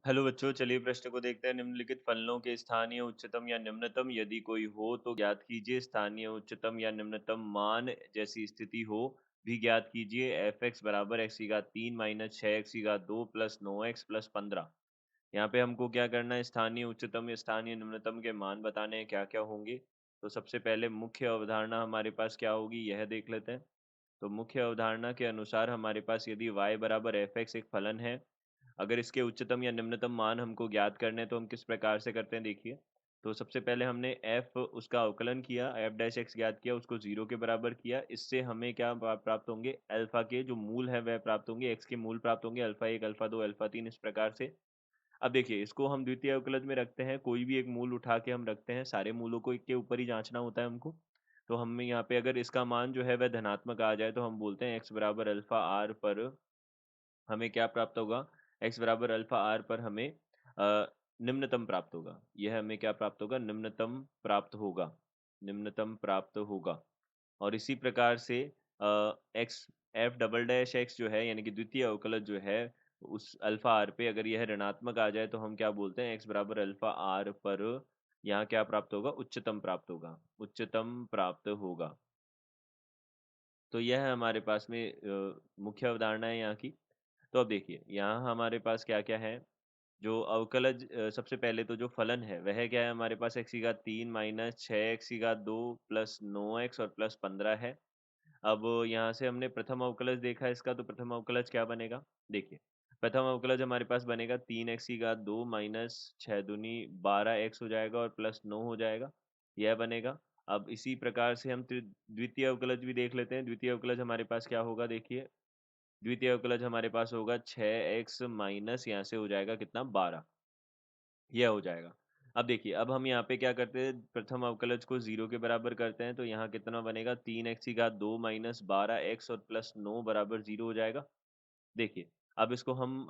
Hello बच्चों, चलिए प्रश्न को देखते हैं। निम्नलिखित फलनों के स्थानीय उच्चतम या निम्नतम यदि कोई हो तो ज्ञात कीजिए। स्थानीय उच्चतम या निम्नतम मान जैसी स्थिति हो भी ज्ञात कीजिए। एफ एक्स बराबर एक्स की घात 3 माइनस 6 एक्स की घात 2 प्लस 9 एक्स प्लस 15। यहाँ पे हमको क्या करना है, स्थानीय उच्चतम या स्थानीय निम्नतम के मान बताने हैं क्या क्या होंगे। तो सबसे पहले मुख्य अवधारणा हमारे पास क्या होगी यह देख लेते हैं। तो मुख्य अवधारणा के अनुसार हमारे पास यदि y बराबर एफ एक्स एक फलन है, अगर इसके उच्चतम या निम्नतम मान हमको ज्ञात करने हैं तो हम किस प्रकार से करते हैं देखिए। तो सबसे पहले हमने f उसका अवकलन किया, f डैश x ज्ञात किया, उसको 0 के बराबर किया। इससे हमें क्या प्राप्त होंगे, अल्फा के जो मूल है वह प्राप्त होंगे, x के मूल प्राप्त होंगे, अल्फा 1 अल्फा 2 अल्फा 3 इस प्रकार से। अब देखिए इसको हम द्वितीय अवकलज में रखते हैं, कोई भी एक मूल उठा के हम रखते हैं, सारे मूलों को एक के ऊपर ही जांचना होता है हमको। तो हमें यहाँ पे अगर इसका मान जो है वह धनात्मक आ जाए तो हम बोलते हैं x बराबर अल्फा आर पर हमें क्या प्राप्त होगा, x बराबर अल्फा आर पर हमें निम्नतम प्राप्त होगा। यह हमें क्या प्राप्त होगा, निम्नतम प्राप्त होगा, निम्नतम प्राप्त होगा। और इसी प्रकार से x F double dash x जो है यानी कि द्वितीय अवकलज जो है उस अल्फा आर पे अगर यह ऋणात्मक आ जाए तो हम क्या बोलते हैं, एक्स बराबर अल्फा आर पर यहाँ क्या प्राप्त होगा, उच्चतम प्राप्त होगा, उच्चतम प्राप्त होगा। तो यह है हमारे पास में मुख्य अवधारणा है यहाँ की। तो अब देखिए यहाँ हमारे पास क्या क्या है। जो अवकलज सबसे पहले तो जो फलन है वह क्या है हमारे पास, एक्स की घात 3 माइनस 6 एक्स की घात 2 प्लस 9 एक्स और प्लस 15 है। अब यहाँ से हमने प्रथम अवकलज देखा इसका, तो प्रथम अवकलज क्या बनेगा देखिए। प्रथम अवकलज हमारे पास बनेगा 3 एक्स की घात 2 माइनस 6 दूनी 12 एक्स हो जाएगा और प्लस 9 हो जाएगा, यह बनेगा। अब इसी प्रकार से हम द्वितीय अवकलज भी देख लेते हैं। द्वितीय अवकलज हमारे पास क्या होगा देखिए, द्वितीय अवकलज हमारे पास होगा 6 एक्स माइनस यहाँ से हो जाएगा कितना, 12, यह हो जाएगा। अब देखिए अब हम यहाँ पे क्या करते हैं, प्रथम अवकलज को 0 के बराबर करते हैं, तो यहाँ कितना बनेगा, 3 एक्स की घात 2 माइनस 12 एक्स और प्लस 9 बराबर 0 हो जाएगा। देखिए अब इसको हम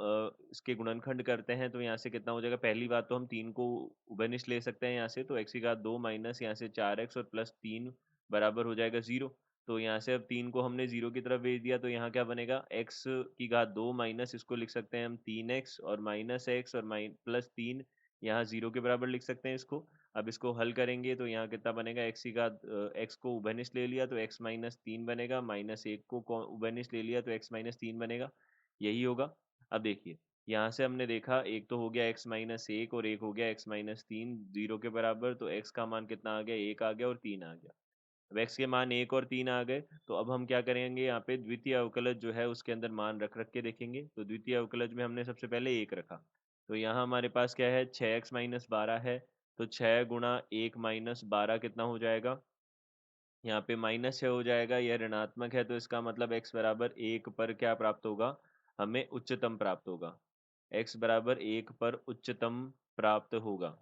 इसके गुणनखंड करते हैं तो यहाँ से कितना हो जाएगा। पहली बात तो हम 3 को उभयनिष्ठ ले सकते हैं यहाँ से, तो एक्स की घात 2 माइनस यहाँ से 4 एक्स और प्लस 3 बराबर हो जाएगा 0। तो यहाँ से अब 3 को हमने 0 की तरफ भेज दिया, तो यहाँ क्या बनेगा, एक्स की घात 2 माइनस इसको लिख सकते हैं हम 3 एक्स और माइनस एक्स और प्लस 3 यहाँ 0 के बराबर लिख सकते हैं इसको। अब इसको हल करेंगे तो यहाँ कितना बनेगा, एक्स की घात एक्स को उभयनिष्ठ ले लिया तो एक्स माइनस 3 बनेगा, माइनस 1 को उभयनिष्ठ ले लिया तो एक्स माइनस 3 बनेगा, यही होगा। अब देखिए यहाँ से हमने देखा एक तो हो गया x माइनस 1 और एक हो गया x माइनस 3 0 के बराबर, तो x का मान कितना आ गया, 1 आ गया और 3 आ गया। अब x के मान 1 और 3 आ गए, तो अब हम क्या करेंगे, यहाँ पे द्वितीय अवकलज जो है उसके अंदर मान रख रख के देखेंगे। तो द्वितीय अवकलज में हमने सबसे पहले 1 रखा, तो यहाँ हमारे पास क्या है, 6x माइनस 12 है, तो 6 गुणा 1 माइनस 12 कितना हो जाएगा, यहाँ पे माइनस 6 हो जाएगा, यह ऋणात्मक है तो इसका मतलब x बराबर 1 पर क्या प्राप्त होगा, हमें उच्चतम प्राप्त होगा। x बराबर 1 पर उच्चतम प्राप्त होगा,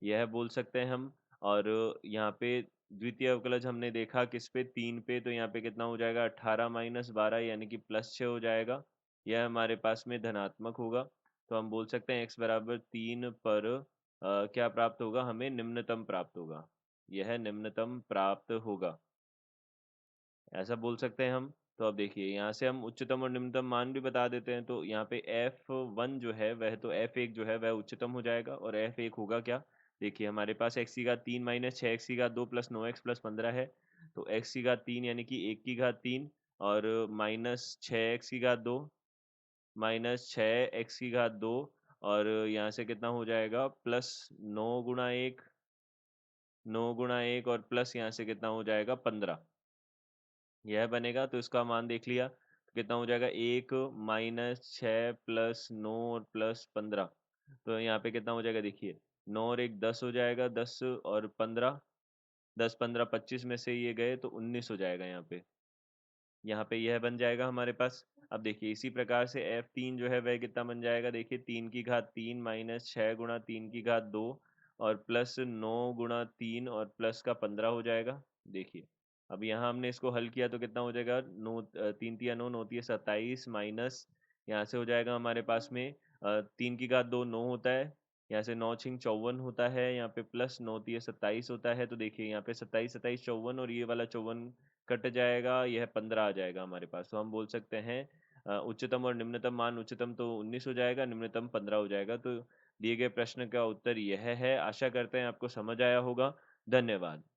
यह बोल सकते हैं हम। और यहाँ पे द्वितीय अवकलज हमने देखा किस पे, 3 पे, तो यहाँ पे कितना हो जाएगा, 18 माइनस 12 यानी कि प्लस 6 हो जाएगा, यह हमारे पास में धनात्मक होगा। तो हम बोल सकते हैं x बराबर 3 पर क्या प्राप्त होगा, हमें निम्नतम प्राप्त होगा, यह निम्नतम प्राप्त होगा, ऐसा बोल सकते हैं हम। तो अब देखिए यहाँ से हम उच्चतम और निम्नतम मान भी बता देते हैं। तो यहाँ पे F1 जो है वह तो F1 जो है वह उच्चतम हो जाएगा, और F1 होगा क्या, देखिए हमारे पास x की घात 3 माइनस 6 एक्स की घात 2 प्लस 9 एक्स प्लस 15 है। तो x की घात 3 यानी कि 1 की घात 3 और माइनस 6 एक्स की घात 2 माइनस 6 एक्स की घात 2 और यहाँ से कितना हो जाएगा, प्लस 9 गुणा 1, 9 गुणा 1 और प्लस यहाँ से कितना हो जाएगा, 15, यह बनेगा। तो इसका मान देख लिया तो कितना हो जाएगा, 1 माइनस 6 प्लस 9 और प्लस 15। तो यहाँ पे कितना हो जाएगा देखिए, 9 और 1 10 हो जाएगा, 10 और 15, 10 15 25 में से ये गए तो 19 हो जाएगा यहाँ पे यह बन जाएगा हमारे पास। अब देखिए इसी प्रकार से F3 जो है वह कितना बन जाएगा देखिए, 3 की घात 3 माइनस 6 गुणा 3 की घात 2 और प्लस 9 गुणा 3 और प्लस का 15 हो जाएगा। देखिए अब यहाँ हमने इसको हल किया तो कितना हो जाएगा, 9 3 तिया 9 9 तिया 27 माइनस यहाँ से हो जाएगा हमारे पास में 3 की घात 2 9 होता है, यहाँ से 9 छिंग 54 होता है, यहाँ पे प्लस 9 तिया 27 होता है। तो देखिए यहाँ पे 27 27 54 और ये वाला 54 कट जाएगा, यह 15 आ जाएगा हमारे पास। तो हम बोल सकते हैं उच्चतम और निम्नतम मान उच्चतम तो 19 हो जाएगा, निम्नतम 15 हो जाएगा। तो दिए गए प्रश्न का उत्तर यह है। आशा करते हैं आपको समझ आया होगा। धन्यवाद।